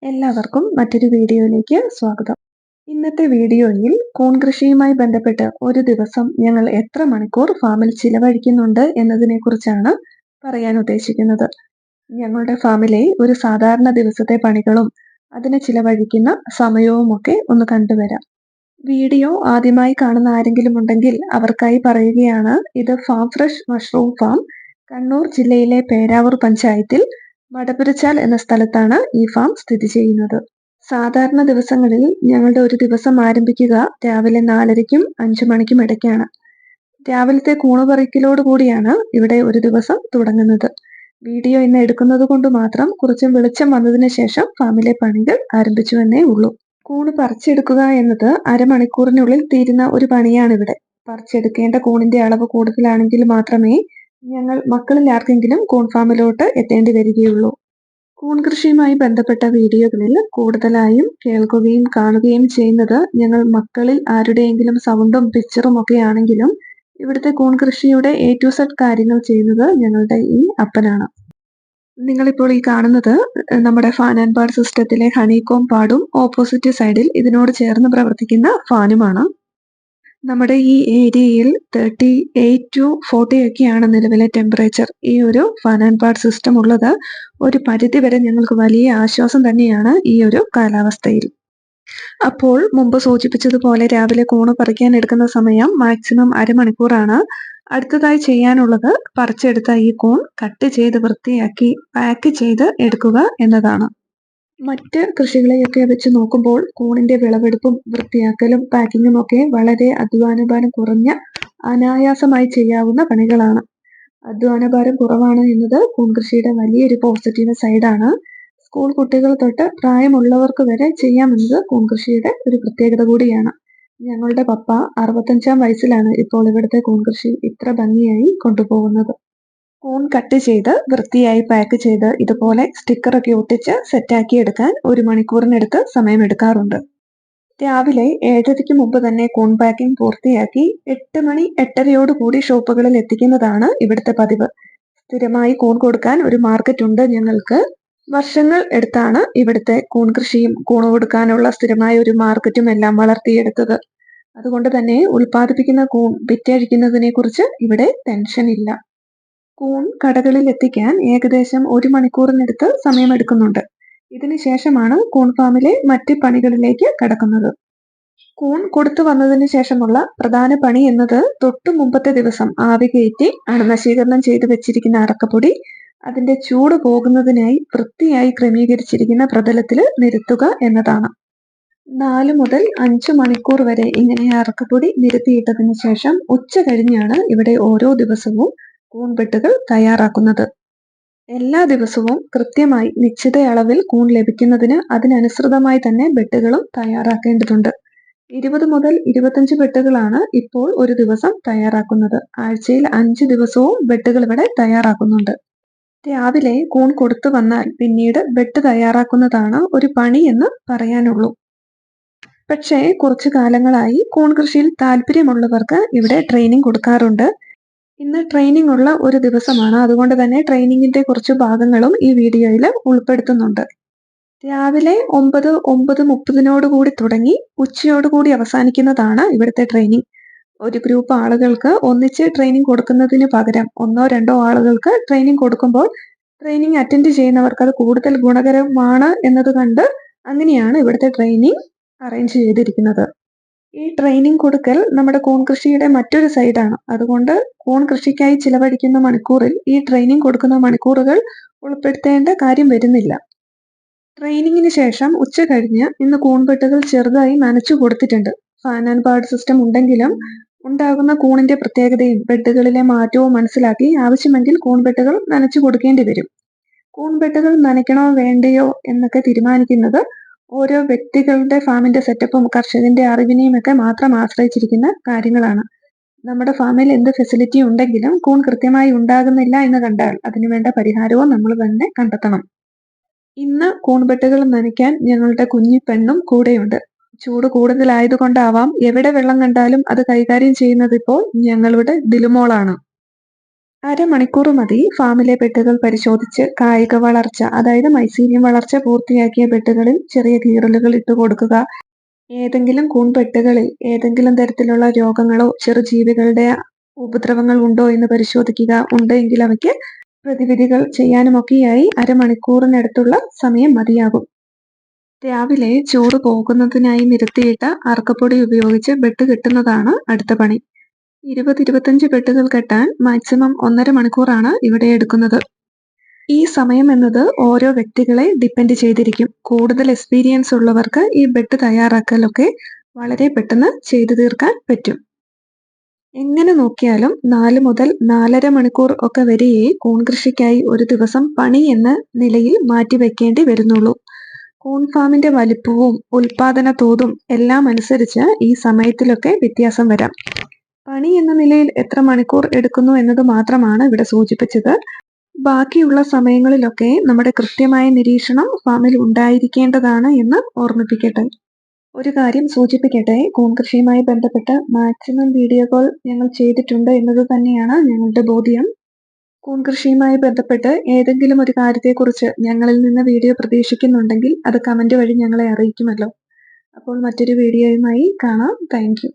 എല്ലാവർക്കും മറ്റൊരു വീഡിയോയിലേക്ക് സ്വാഗതം. ഇന്നത്തെ വീഡിയോയിൽ കൂൺ കൃഷിയുമായി ബന്ധപ്പെട്ട് ഒരു ദിവസം ഞങ്ങൾ എത്ര മണിക്കൂർ ഫാമിൽ ചിലവഴിക്കുന്നുണ്ട് എന്നതിനെക്കുറിച്ചാണ് പറയാൻ ഉദ്ദേശിക്കുന്നത്. ഞങ്ങളുടെ ഫാമിലെ ഒരു സാധാരണ ദിവസത്തെ പണികളും അതിന് ചിലവഴിക്കുന്ന സമയവുമൊക്കെ ഒന്ന് കണ്ടുവരാം. വീഡിയോ ആദ്യമായി കാണുന്ന ആരെങ്കിലും ഉണ്ടെങ്കിൽ അവർക്കായി പറയുകയാണ്, ഇത് farm fresh mushroom farm Kannur ജില്ലയിലെ പേരാവൂർ പഞ്ചായത്തിൽ മടപ്പുരച്ചാൽ എന്ന സ്ഥലത്താണ് ഈ ഫാം സ്ഥിതി ചെയ്യുന്നത്. സാധാരണ ദിവസങ്ങളിൽ ഞങ്ങളുടെ ഒരു ദിവസം ആരംഭിക്കുക രാവിലെ 4:30-ക്കും 5 മണിക്കും ഇടയ്ക്കാണ്. രാവിലത്തെ കൂണുപറിക്കലോട് കൂടിയാണ് ഇവിടെ ഒരു ദിവസം തുടങ്ങുന്നത്. വീഡിയോ ഇന്ന് എടുക്കുന്നത് കൊണ്ട് മാത്രം കുറച്ച് വെളിച്ചം വന്നതിന് ശേഷം ഫാമിലെ പണികൾ ആരംഭിച്ചുവെന്നേ ഉള്ളൂ. കൂണ് പറിച്ചെടുക്കുക എന്നത് അരമണിക്കൂറിനുള്ളിൽ തീരുന്ന ഒരു പണിയാണിവിടെ. പറിച്ചെടുക്കേണ്ട കൂണിന്റെ അളവ് കൂടുതലാണെങ്കിൽ മാത്രമേ ഞങ്ങൾ മക്കളിൽ ആർക്കെങ്കിലും കൂൺ ഫാമിലോട്ട് എത്തേണ്ടി വരികയുള്ളൂ. കൂൺ കൃഷിയുമായി ബന്ധപ്പെട്ട വീഡിയോകളിൽ കൂടുതലായും കേൾക്കുകയും കാണുകയും ചെയ്യുന്നത് ഞങ്ങൾ മക്കളിൽ ആരുടെയെങ്കിലും സൗണ്ടും പിക്ചറും ഒക്കെ ആണെങ്കിലും ഇവിടുത്തെ കൂൺ കൃഷിയുടെ A to Z കാര്യങ്ങൾ ചെയ്യുന്നത് ഞങ്ങളുടെ ഈ അപ്പനാണ്. നിങ്ങളിപ്പോൾ ഈ കാണുന്നത് നമ്മുടെ ഫാൻ ആൻഡ് പാഡ് സിസ്റ്റത്തിലെ ഹണികോം പാഡും ഓപ്പോസിറ്റ് സൈഡിൽ ഇതിനോട് ചേർന്ന് പ്രവർത്തിക്കുന്ന ഫാനുമാണ്. നമ്മുടെ ഈ ഏരിയയിൽ 38 to 40 ഒക്കെയാണ് നിലവിലെ ടെമ്പറേച്ചർ. ഈ ഒരു ഫാൻ ആൻഡ് പാഡ് സിസ്റ്റം ഉള്ളത് ഒരു പരിധി വരെ ഞങ്ങൾക്ക് വലിയ ആശ്വാസം തന്നെയാണ് ഈ ഒരു കാലാവസ്ഥയിൽ. അപ്പോൾ മുമ്പ് സൂചിപ്പിച്ചതുപോലെ രാവിലെ കൂണ് പറിക്കാൻ എടുക്കുന്ന സമയം മാക്സിമം അരമണിക്കൂറാണ്. അടുത്തതായി ചെയ്യാനുള്ളത് പറിച്ചെടുത്ത ഈ കൂൺ കട്ട് ചെയ്ത് വൃത്തിയാക്കി പാക്ക് ചെയ്ത് എടുക്കുക എന്നതാണ്. മറ്റ് കൃഷികളെയൊക്കെ വെച്ച് നോക്കുമ്പോൾ കൂണിന്റെ വിളവെടുപ്പും വൃത്തിയാക്കലും പാക്കിങ്ങും ഒക്കെ വളരെ അധ്വാനഭാരം കുറഞ്ഞ അനായാസമായി ചെയ്യാവുന്ന പണികളാണ്. അധ്വാനഭാരം കുറവാണ് എന്നത് കൂൺ കൃഷിയുടെ വലിയൊരു പോസിറ്റീവ് സൈഡാണ്. സ്കൂൾ കുട്ടികൾ തൊട്ട് പ്രായമുള്ളവർക്ക് വരെ ചെയ്യാമെന്നത് കൂൺ കൃഷിയുടെ ഒരു പ്രത്യേകത കൂടിയാണ്. ഞങ്ങളുടെ പപ്പ 65-ാം വയസ്സിലാണ് ഇപ്പോൾ ഇവിടുത്തെ കൂൺ കൃഷി ഇത്ര ഭംഗിയായി കൊണ്ടുപോകുന്നത്. കൂൺ കട്ട് ചെയ്ത് വൃത്തിയായി പാക്ക് ചെയ്ത് ഇതുപോലെ സ്റ്റിക്കറൊക്കെ ഒട്ടിച്ച് സെറ്റാക്കി എടുക്കാൻ 1 മണിക്കൂറിനടുത്ത് സമയമെടുക്കാറുണ്ട്. രാവിലെ 7:30-ക്ക് മുമ്പ് തന്നെ കൂൺ പാക്കിംഗ് പൂർത്തിയാക്കി 8 മണി 8:30 കൂടി ഷോപ്പുകളിൽ എത്തിക്കുന്നതാണ് ഇവിടുത്തെ പതിവ്. സ്ഥിരമായി കൂൺ കൊടുക്കാൻ ഒരു മാർക്കറ്റ് ഉണ്ട് ഞങ്ങൾക്ക്. വർഷങ്ങൾ എടുത്താണ് ഇവിടുത്തെ കൂൺ കൃഷിയും കൂണ് കൊടുക്കാനുള്ള സ്ഥിരമായ ഒരു മാർക്കറ്റും എല്ലാം വളർത്തിയെടുത്തത്. അതുകൊണ്ട് തന്നെ ഉൽപ്പാദിപ്പിക്കുന്ന കൂൺ വിറ്റഴിക്കുന്നതിനെ കുറിച്ച് ഇവിടെ ടെൻഷൻ ഇല്ല. കൂൺ കടകളിൽ എത്തിക്കാൻ ഏകദേശം 1 മണിക്കൂറിനടുത്ത് സമയമെടുക്കുന്നുണ്ട്. ഇതിന് ശേഷമാണ് കൂൺ ഫാമിലെ മറ്റ് പണികളിലേക്ക് കടക്കുന്നത്. കൂൺ കൊടുത്തു വന്നതിന് ശേഷമുള്ള പ്രധാന പണി എന്നത് തൊട്ടു മുമ്പത്തെ ദിവസം ആവി കയറ്റി അണുനശീകരണം ചെയ്ത് വെച്ചിരിക്കുന്ന അറക്കപ്പൊടി അതിന്റെ ചൂട് പോകുന്നതിനായി വൃത്തിയായി ക്രമീകരിച്ചിരിക്കുന്ന പ്രതലത്തിൽ നിരത്തുക എന്നതാണ്. 4 മുതൽ 5 മണിക്കൂർ വരെ ഇങ്ങനെ അറക്കപ്പൊടി നിരത്തിയിട്ടതിന് ശേഷം ഉച്ച കഴിഞ്ഞാണ് ഇവിടെ ഓരോ ദിവസവും കൂൺ ബെട്ടുകൾ തയ്യാറാക്കുന്നത്. എല്ലാ ദിവസവും കൃത്യമായി നിശ്ചിത അളവിൽ കൂൺ ലഭിക്കുന്നതിന് അതിനനുസൃതമായി തന്നെ ബെട്ടുകളും തയ്യാറാക്കേണ്ടതുണ്ട്. 20 മുതൽ 25 ബെട്ടുകളാണ് ഇപ്പോൾ ഒരു ദിവസം തയ്യാറാക്കുന്നത്. ആഴ്ചയിൽ 5 ദിവസവും ബെട്ടുകൾ ഇവിടെ തയ്യാറാക്കുന്നുണ്ട്. രാവിലെ കൂൺ കൊടുത്തു വന്നാൽ പിന്നീട് ബെട്ട് തയ്യാറാക്കുന്നതാണ് ഒരു പണി എന്ന് പറയാനുള്ളൂ. പക്ഷേ കുറച്ചു കാലങ്ങളായി കൂൺ കൃഷിയിൽ താല്പര്യമുള്ളവർക്ക് ഇവിടെ ട്രെയിനിങ് കൊടുക്കാറുണ്ട്. ഇന്ന് ട്രെയിനിങ് ഉള്ള ഒരു ദിവസമാണ്. അതുകൊണ്ട് തന്നെ ട്രെയിനിങ്ങിന്റെ കുറച്ച് ഭാഗങ്ങളും ഈ വീഡിയോയിൽ ഉൾപ്പെടുത്തുന്നുണ്ട്. രാവിലെ 9:30 കൂടി തുടങ്ങി ഉച്ചയോടുകൂടി അവസാനിക്കുന്നതാണ് ഇവിടുത്തെ ട്രെയിനിങ്. ഒരു ഗ്രൂപ്പ് ആളുകൾക്ക് ഒന്നിച്ച് ട്രെയിനിങ് കൊടുക്കുന്നതിന് പകരം 1-2 ആളുകൾക്ക് ട്രെയിനിങ് കൊടുക്കുമ്പോൾ ട്രെയിനിങ് അറ്റൻഡ് ചെയ്യുന്നവർക്ക് അത് കൂടുതൽ ഗുണകരമാണ് എന്നത് കണ്ട് അങ്ങനെയാണ് ഇവിടുത്തെ ട്രെയിനിങ് അറേഞ്ച് ചെയ്തിരിക്കുന്നത്. ഈ ട്രെയിനിങ് കൊടുക്കൽ നമ്മുടെ കൂൺ കൃഷിയുടെ മറ്റൊരു സൈഡാണ്. അതുകൊണ്ട് കൂൺ കൃഷിക്കായി ചിലവഴിക്കുന്ന മണിക്കൂറിൽ ഈ ട്രെയിനിങ് കൊടുക്കുന്ന മണിക്കൂറുകൾ ഉൾപ്പെടുത്തേണ്ട കാര്യം വരുന്നില്ല. ട്രെയിനിങ്ങിന് ശേഷം ഉച്ച കഴിഞ്ഞ് ഇന്ന് കൂൺപെട്ടുകൾ ചെറുതായി നനച്ചു കൊടുത്തിട്ടുണ്ട്. ഫാൻ ആൻഡ് പാഡ് സിസ്റ്റം ഉണ്ടെങ്കിലും ഉണ്ടാകുന്ന കൂണിന്റെ പ്രത്യേകതയും ബെഡുകളിലെ മാറ്റവും മനസ്സിലാക്കി ആവശ്യമെങ്കിൽ കൂൺപെട്ടുകൾ നനച്ചു കൊടുക്കേണ്ടി വരും. കൂൺപെട്ടുകൾ നനയ്ക്കണോ വേണ്ടയോ എന്നൊക്കെ തീരുമാനിക്കുന്നത് ഓരോ വ്യക്തികളുടെ ഫാമിന്റെ സെറ്റപ്പും കർഷകന്റെ അറിവിനെയും ഒക്കെ മാത്രം ആശ്രയിച്ചിരിക്കുന്ന കാര്യങ്ങളാണ്. നമ്മുടെ ഫാമിൽ എന്ത് ഫെസിലിറ്റി ഉണ്ടെങ്കിലും കൂൺ കൃത്യമായി ഉണ്ടാകുന്നില്ല എന്ന് കണ്ടാൽ അതിനുവേണ്ട പരിഹാരവും നമ്മൾ തന്നെ കണ്ടെത്തണം. ഇന്ന് കൂൺപെട്ടുകൾ നനയ്ക്കാൻ ഞങ്ങളുടെ കുഞ്ഞി പെണ്ണും കൂടെയുണ്ട്. ചൂട് കൂടുതലായതുകൊണ്ടാവാം എവിടെ വെള്ളം കണ്ടാലും അത് കൈകാര്യം ചെയ്യുന്നത് ഇപ്പോൾ ഞങ്ങളുടെ ദിലുമോളാണ്. അരമണിക്കൂർ മതി ഫാമിലെ പെട്ടുകൾ പരിശോധിച്ച് കായിക വളർച്ച, അതായത് മൈസീലിയം വളർച്ച പൂർത്തിയാക്കിയ പെട്ടുകളിൽ ചെറിയ കീറലുകൾ ഇട്ടുകൊടുക്കുക. ഏതെങ്കിലും കൂൺപെട്ടുകളിൽ ഏതെങ്കിലും തരത്തിലുള്ള രോഗങ്ങളോ ചെറുജീവികളുടെ ഉപദ്രവങ്ങൾ ഉണ്ടോ എന്ന് പരിശോധിക്കുക. ഉണ്ടെങ്കിൽ അവയ്ക്ക് പ്രതിവിധികൾ ചെയ്യാനുമൊക്കെയായി അരമണിക്കൂറിനടുത്തുള്ള സമയം മതിയാകും. രാവിലെ ചോറ് പോകുന്നതിനായി നിരത്തിയിട്ട അറക്കപ്പൊടി ഉപയോഗിച്ച് ബെഡ് കെട്ടുന്നതാണ് അടുത്ത പണി. 20-25 ബെഡുകൾ കെട്ടാൻ മാക്സിമം 1.5 മണിക്കൂറാണ് ഇവിടെ എടുക്കുന്നത്. ഈ സമയം എന്നത് ഓരോ വ്യക്തികളെ ഡിപ്പെൻഡ് ചെയ്തിരിക്കും. കൂടുതൽ എക്സ്പീരിയൻസ് ഉള്ളവർക്ക് ഈ ബെഡ് തയ്യാറാക്കലൊക്കെ വളരെ പെട്ടെന്ന് ചെയ്തു തീർക്കാൻ പറ്റും. എങ്ങനെ നോക്കിയാലും 4 മുതൽ 4.5 മണിക്കൂർ ഒക്കെ വരെയേ കൂൺ കൃഷിക്കായി ഒരു ദിവസം പണി എന്ന നിലയിൽ മാറ്റിവെക്കേണ്ടി വരുന്നുള്ളൂ. കൂൺ ഫാമിന്റെ വലിപ്പവും ഉൽപാദന തോതും എല്ലാം അനുസരിച്ച് ഈ സമയത്തിലൊക്കെ വ്യത്യാസം വരാം. പണി എന്ന നിലയിൽ എത്ര മണിക്കൂർ എടുക്കുന്നു എന്നത് മാത്രമാണ് ഇവിടെ സൂചിപ്പിച്ചത്. ബാക്കിയുള്ള സമയങ്ങളിലൊക്കെ നമ്മുടെ കൃത്യമായ നിരീക്ഷണം ഫാമിൽ ഉണ്ടായിരിക്കേണ്ടതാണ് എന്ന് ഓർമ്മിപ്പിക്കട്ടെ. ഒരു കാര്യം സൂചിപ്പിക്കട്ടെ, കൂൺ കൃഷിയുമായി ബന്ധപ്പെട്ട് മാക്സിമം വീഡിയോകൾ ഞങ്ങൾ ചെയ്തിട്ടുണ്ട് എന്നത് തന്നെയാണ് ഞങ്ങളുടെ ബോധ്യം. കൂൺ കൃഷിയുമായി ബന്ധപ്പെട്ട് ഏതെങ്കിലും ഒരു കാര്യത്തെക്കുറിച്ച് ഞങ്ങളിൽ നിന്ന് വീഡിയോ പ്രതീക്ഷിക്കുന്നുണ്ടെങ്കിൽ അത് കമന്റ് വഴി ഞങ്ങളെ അറിയിക്കുമല്ലോ. അപ്പോൾ മറ്റൊരു വീഡിയോയുമായി കാണാം. Thank you.